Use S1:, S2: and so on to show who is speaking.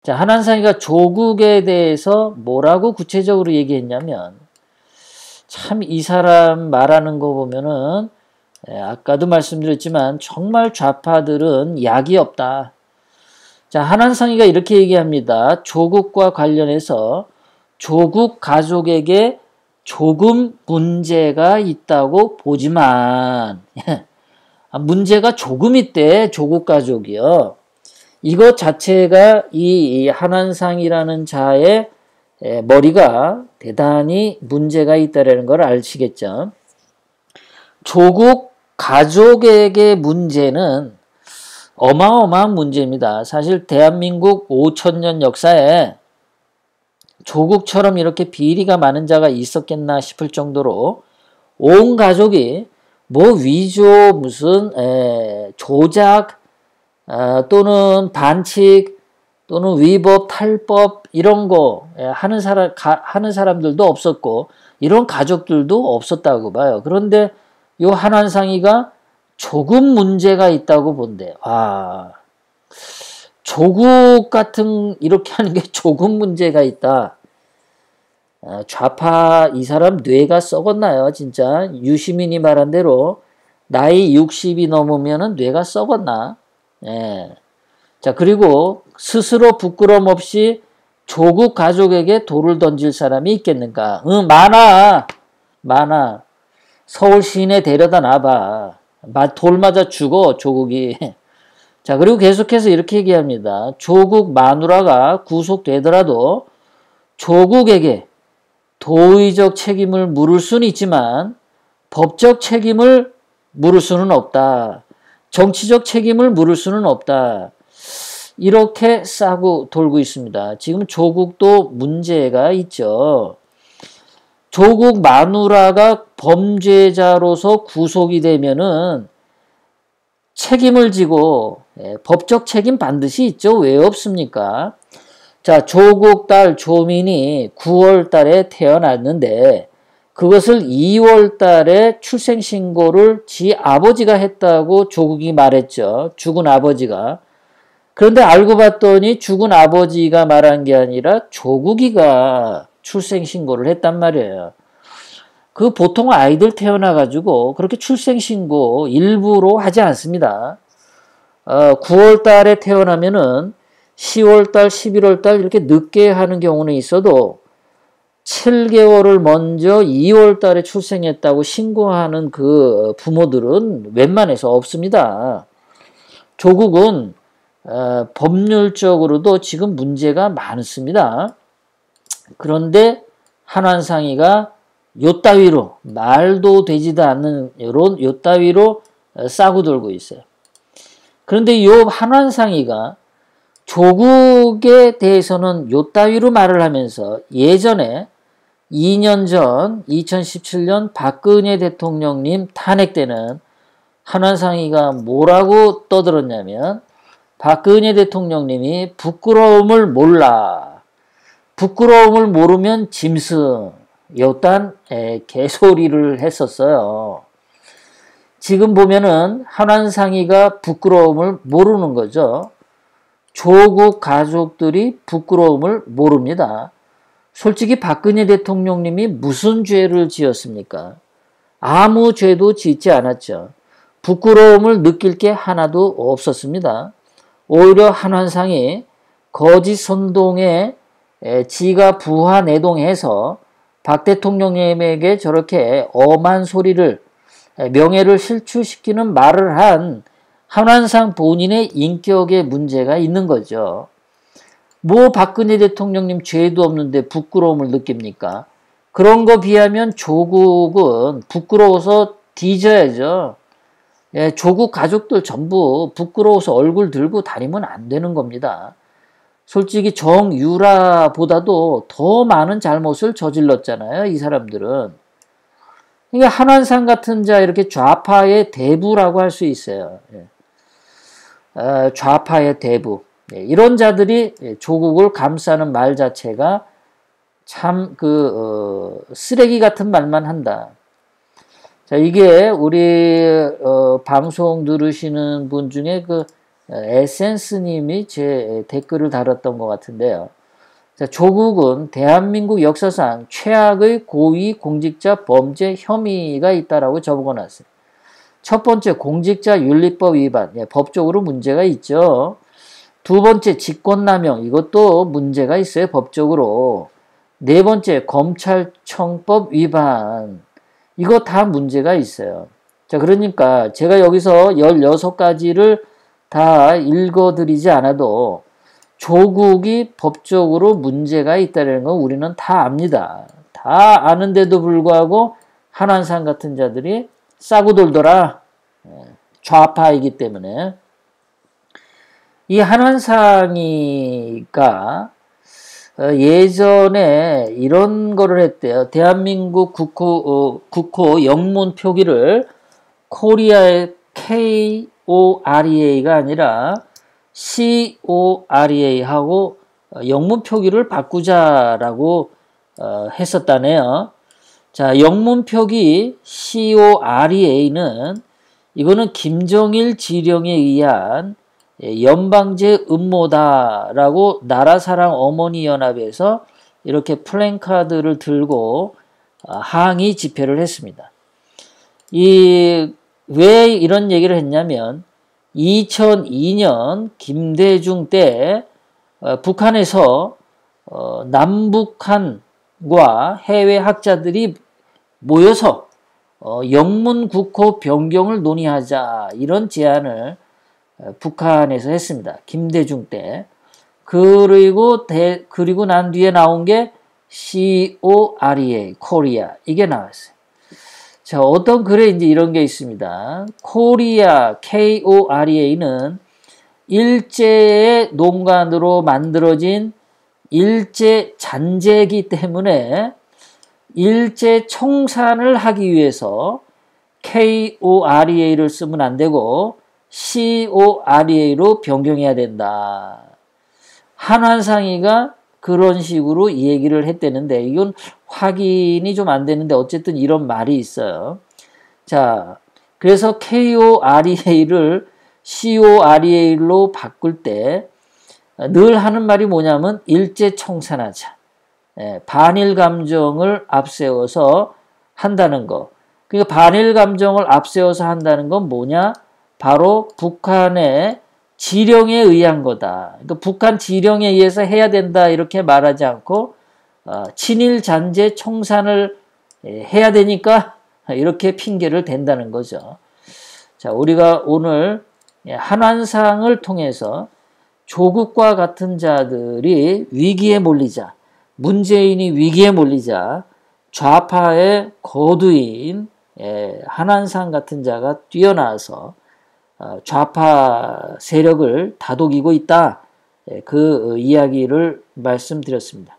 S1: 자, 한한상이가 조국에 대해서 뭐라고 구체적으로 얘기했냐면, 참 이 사람 말하는 거 보면은 아까도 말씀드렸지만 정말 좌파들은 약이 없다. 자, 한한상이가 이렇게 얘기합니다. 조국과 관련해서 조국 가족에게 조금 문제가 있다고 보지만 문제가 조금 있대. 조국 가족이요. 이것 자체가 이 한한상이라는 자의 머리가 대단히 문제가 있다라는 걸 아시겠죠. 조국 가족에게 문제는 어마어마한 문제입니다. 사실 대한민국 5천년 역사에 조국처럼 이렇게 비리가 많은 자가 있었겠나 싶을 정도로 온 가족이 뭐 위조 무슨 조작 또는 반칙 또는 위법 탈법 이런 거 하는 사람들도 없었고 이런 가족들도 없었다고 봐요. 그런데 요 한한상이가 조금 문제가 있다고 본대. 와, 조국 같은 이렇게 하는 게 조금 문제가 있다. 좌파 이 사람 뇌가 썩었나요? 진짜 유시민이 말한 대로 나이 60이 넘으면은 뇌가 썩었나? 예. 자, 그리고 스스로 부끄럼 없이 조국 가족에게 돌을 던질 사람이 있겠는가? 응, 많아. 서울 시내 데려다 놔봐. 돌 맞아 죽어, 조국이. 자, 그리고 계속해서 이렇게 얘기합니다. 조국 마누라가 구속되더라도 조국에게 도의적 책임을 물을 수는 있지만 법적 책임을 물을 수는 없다. 정치적 책임을 물을 수는 없다. 이렇게 싸고 돌고 있습니다. 지금 조국도 문제가 있죠. 조국 마누라가 범죄자로서 구속이 되면은 책임을 지고 법적 책임 반드시 있죠. 왜 없습니까? 자, 조국 딸 조민이 9월 달에 태어났는데 그것을 2월 달에 출생신고를 지 아버지가 했다고 조국이 말했죠. 죽은 아버지가. 그런데 알고 봤더니 죽은 아버지가 말한 게 아니라 조국이가 출생신고를 했단 말이에요. 그 보통 아이들 태어나가지고 그렇게 출생신고 일부러 하지 않습니다. 9월 달에 태어나면은 10월 달, 11월 달 이렇게 늦게 하는 경우는 있어도 7개월을 먼저 2월 달에 출생했다고 신고하는 그 부모들은 웬만해서 없습니다. 조국은 법률적으로도 지금 문제가 많습니다. 그런데 한한상이가 요따위로 말도 되지도 않는 요따위로 싸고 들고 있어요. 그런데 요 한한상이가 조국에 대해서는 요따위로 말을 하면서 예전에 2년 전 2017년 박근혜 대통령님 탄핵 때는 한한상이가 뭐라고 떠들었냐면 박근혜 대통령님이 부끄러움을 몰라. 부끄러움을 모르면 짐승. 요딴 개소리를 했었어요. 지금 보면은 한한상이가 부끄러움을 모르는 거죠. 조국 가족들이 부끄러움을 모릅니다. 솔직히 박근혜 대통령님이 무슨 죄를 지었습니까? 아무 죄도 짓지 않았죠. 부끄러움을 느낄 게 하나도 없었습니다. 오히려 한한상이 거짓 선동에 지가 부하내동해서 박 대통령님에게 저렇게 엄한 소리를 명예를 실추시키는 말을 한 한한상 본인의 인격에 문제가 있는 거죠. 뭐 박근혜 대통령님 죄도 없는데 부끄러움을 느낍니까? 그런 거 비하면 조국은 부끄러워서 뒤져야죠. 조국 가족들 전부 부끄러워서 얼굴 들고 다니면 안 되는 겁니다. 솔직히 정유라보다도 더 많은 잘못을 저질렀잖아요. 이 사람들은. 그러니까 한한상 같은 자 이렇게 좌파의 대부라고 할 수 있어요. 좌파의 대부. 이런 자들이 조국을 감싸는 말 자체가 참 쓰레기 같은 말만 한다. 자, 이게 우리 방송 들으시는 분 중에 에센스님이 제 댓글을 달았던 것 같은데요. 자, 조국은 대한민국 역사상 최악의 고위 공직자 범죄 혐의가 있다라고 적어놨어요. 첫 번째, 공직자윤리법 위반. 법적으로 문제가 있죠. 두 번째, 직권남용. 이것도 문제가 있어요, 법적으로. 네 번째, 검찰청법 위반. 이거 다 문제가 있어요. 자, 그러니까 제가 여기서 16가지를 다 읽어드리지 않아도 조국이 법적으로 문제가 있다는 건 우리는 다 압니다. 다 아는데도 불구하고 한한상 같은 자들이 싸고 돌더라. 좌파이기 때문에. 이 한한상이가 예전에 이런 거를 했대요. 대한민국 국호 영문 표기를 코리아의 KOREA가 아니라 COREA하고 영문 표기를 바꾸자라고 했었다네요. 자, 영문 표기 COREA는 이거는 김정일 지령에 의한 연방제 음모다라고 나라사랑 어머니 연합에서 이렇게 플랜카드를 들고 항의 집회를 했습니다. 왜 이런 얘기를 했냐면 2002년 김대중 때 북한에서 남북한과 해외 학자들이 모여서 영문국호 변경을 논의하자 이런 제안을 북한에서 했습니다. 김대중 때. 그리고 난 뒤에 나온 게 COREA, 코리아 이게 나왔어요. 자, 어떤 글에 이제 이런 게 있습니다. 코리아, KOREA는 일제의 농간으로 만들어진 일제 잔재이기 때문에 일제 청산을 하기 위해서 KOREA를 쓰면 안 되고 COREA로 변경해야 된다. 한한상이가 그런 식으로 얘기를 했대는데 이건 확인이 좀 안 되는데 어쨌든 이런 말이 있어요. 자, 그래서 KOREA를 COREA로 바꿀 때 늘 하는 말이 뭐냐면 일제 청산하자. 반일 감정을 앞세워서 한다는 거. 그러니까 반일 감정을 앞세워서 한다는 건 뭐냐? 바로 북한의 지령에 의한 거다. 그러니까 북한 지령에 의해서 해야 된다 이렇게 말하지 않고 친일 잔재 청산을 해야 되니까 이렇게 핑계를 댄다는 거죠. 자, 우리가 오늘 한한상을 통해서 조국과 같은 자들이 위기에 몰리자, 문재인이 위기에 몰리자 좌파의 거두인 한한상 같은 자가 뛰어나와서 좌파 세력을 다독이고 있다. 그 이야기를 말씀드렸습니다.